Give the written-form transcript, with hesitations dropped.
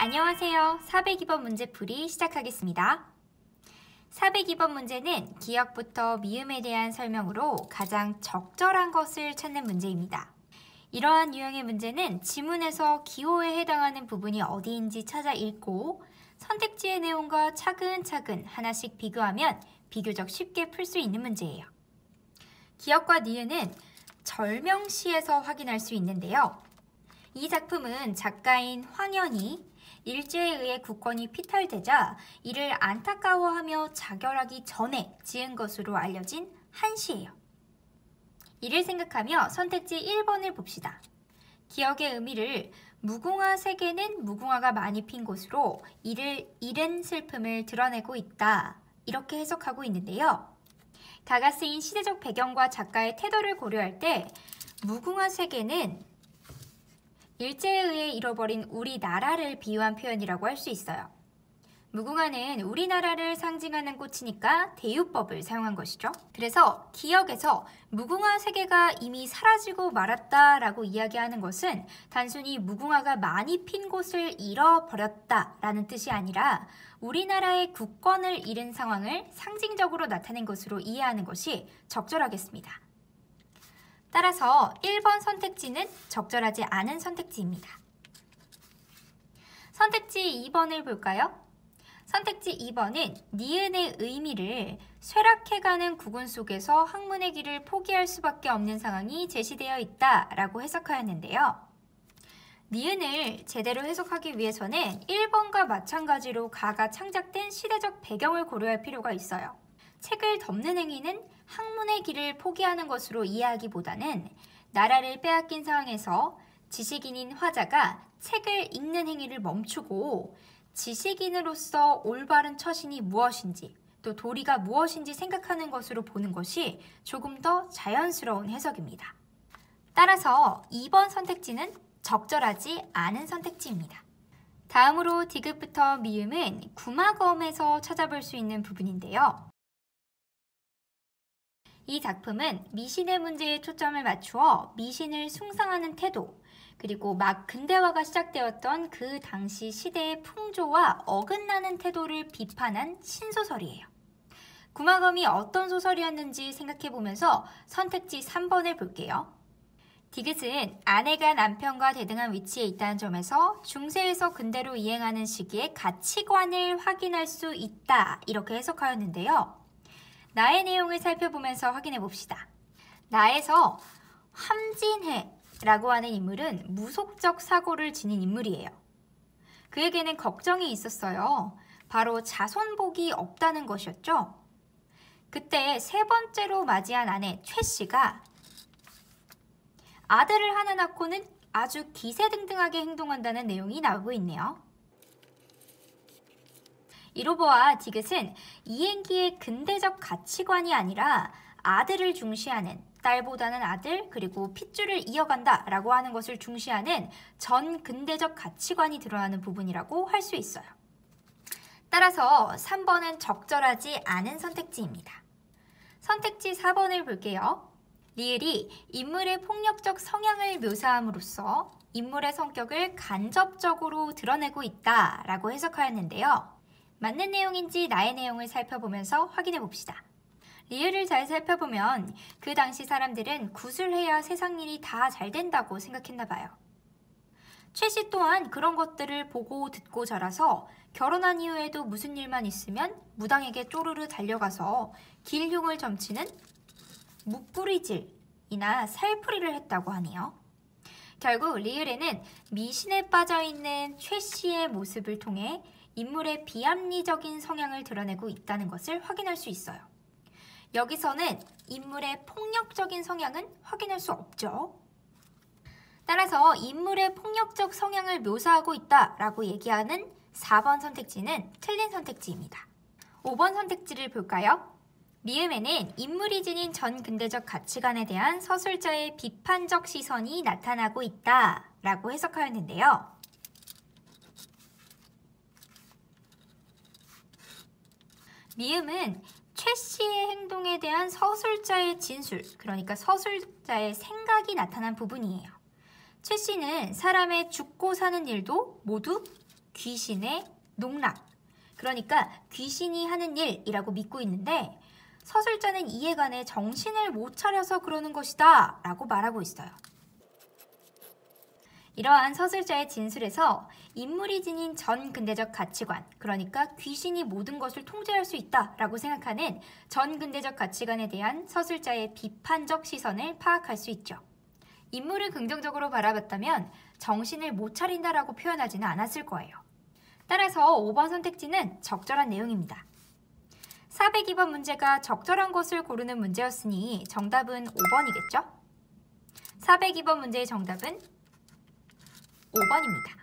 안녕하세요. 402번 문제풀이 시작하겠습니다. 402번 문제는 기역부터 미음에 대한 설명으로 가장 적절한 것을 찾는 문제입니다. 이러한 유형의 문제는 지문에서 기호에 해당하는 부분이 어디인지 찾아 읽고 선택지의 내용과 차근차근 하나씩 비교하면 비교적 쉽게 풀 수 있는 문제예요. 기역과 니은은 절명시에서 확인할 수 있는데요. 이 작품은 작가인 황현이 일제에 의해 국권이 피탈되자 이를 안타까워하며 자결하기 전에 지은 것으로 알려진 한시예요. 이를 생각하며 선택지 1번을 봅시다. 기역의 의미를 무궁화 세계는 무궁화가 많이 핀 곳으로 이를 잃은 슬픔을 드러내고 있다. 이렇게 해석하고 있는데요. 가가 쓰인 시대적 배경과 작가의 태도를 고려할 때 무궁화 세계는 일제에 의해 잃어버린 우리나라를 비유한 표현이라고 할 수 있어요. 무궁화는 우리나라를 상징하는 꽃이니까 대유법을 사용한 것이죠. 그래서 기역에서 무궁화 세계가 이미 사라지고 말았다라고 이야기하는 것은 단순히 무궁화가 많이 핀 곳을 잃어버렸다라는 뜻이 아니라 우리나라의 국권을 잃은 상황을 상징적으로 나타낸 것으로 이해하는 것이 적절하겠습니다. 따라서 1번 선택지는 적절하지 않은 선택지입니다. 선택지 2번을 볼까요? 선택지 2번은 니은의 의미를 쇠락해가는 국운 속에서 학문의 길을 포기할 수밖에 없는 상황이 제시되어 있다라고 해석하였는데요. 니은을 제대로 해석하기 위해서는 1번과 마찬가지로 가가 창작된 시대적 배경을 고려할 필요가 있어요. 책을 덮는 행위는 학문의 길을 포기하는 것으로 이해하기보다는 나라를 빼앗긴 상황에서 지식인인 화자가 책을 읽는 행위를 멈추고 지식인으로서 올바른 처신이 무엇인지 또 도리가 무엇인지 생각하는 것으로 보는 것이 조금 더 자연스러운 해석입니다. 따라서 2번 선택지는 적절하지 않은 선택지입니다. 다음으로 디귿부터 미음은 구마검에서 찾아볼 수 있는 부분인데요. 이 작품은 미신의 문제에 초점을 맞추어 미신을 숭상하는 태도, 그리고 막 근대화가 시작되었던 그 당시 시대의 풍조와 어긋나는 태도를 비판한 신소설이에요. 구마검이 어떤 소설이었는지 생각해보면서 선택지 3번을 볼게요. 디귿은 아내가 남편과 대등한 위치에 있다는 점에서 중세에서 근대로 이행하는 시기의 가치관을 확인할 수 있다 이렇게 해석하였는데요. 나의 내용을 살펴보면서 확인해 봅시다. 나에서 함진해라고 하는 인물은 무속적 사고를 지닌 인물이에요. 그에게는 걱정이 있었어요. 바로 자손복이 없다는 것이었죠. 그때 세 번째로 맞이한 아내 최 씨가 아들을 하나 낳고는 아주 기세등등하게 행동한다는 내용이 나오고 있네요. 이로 보아 디귿은 이행기의 근대적 가치관이 아니라 아들을 중시하는, 딸보다는 아들 그리고 핏줄을 이어간다 라고 하는 것을 중시하는 전 근대적 가치관이 드러나는 부분이라고 할 수 있어요. 따라서 3번은 적절하지 않은 선택지입니다. 선택지 4번을 볼게요. 리을이 인물의 폭력적 성향을 묘사함으로써 인물의 성격을 간접적으로 드러내고 있다 라고 해석하였는데요. 맞는 내용인지 나의 내용을 살펴보면서 확인해 봅시다. 리을을 잘 살펴보면 그 당시 사람들은 굿을 세상 일이 다 잘 된다고 생각했나 봐요. 최 씨 또한 그런 것들을 보고 듣고 자라서 결혼한 이후에도 무슨 일만 있으면 무당에게 쪼르르 달려가서 길흉을 점치는 묵구리질이나 살풀이를 했다고 하네요. 결국 리을에는 미신에 빠져있는 최 씨의 모습을 통해 인물의 비합리적인 성향을 드러내고 있다는 것을 확인할 수 있어요. 여기서는 인물의 폭력적인 성향은 확인할 수 없죠. 따라서 인물의 폭력적 성향을 묘사하고 있다라고 얘기하는 4번 선택지는 틀린 선택지입니다. 5번 선택지를 볼까요? 미음에는 인물이 지닌 전 근대적 가치관에 대한 서술자의 비판적 시선이 나타나고 있다라고 해석하였는데요. 미음은 최 씨의 행동에 대한 서술자의 진술, 그러니까 서술자의 생각이 나타난 부분이에요. 최 씨는 사람의 죽고 사는 일도 모두 귀신의 농락. 그러니까 귀신이 하는 일이라고 믿고 있는데 서술자는 이에 관해 정신을 못 차려서 그러는 것이다 라고 말하고 있어요. 이러한 서술자의 진술에서 인물이 지닌 전근대적 가치관, 그러니까 귀신이 모든 것을 통제할 수 있다라고 생각하는 전근대적 가치관에 대한 서술자의 비판적 시선을 파악할 수 있죠. 인물을 긍정적으로 바라봤다면 정신을 못 차린다라고 표현하지는 않았을 거예요. 따라서 5번 선택지는 적절한 내용입니다. 402번 문제가 적절한 것을 고르는 문제였으니 정답은 5번이겠죠? 402번 문제의 정답은 5번입니다.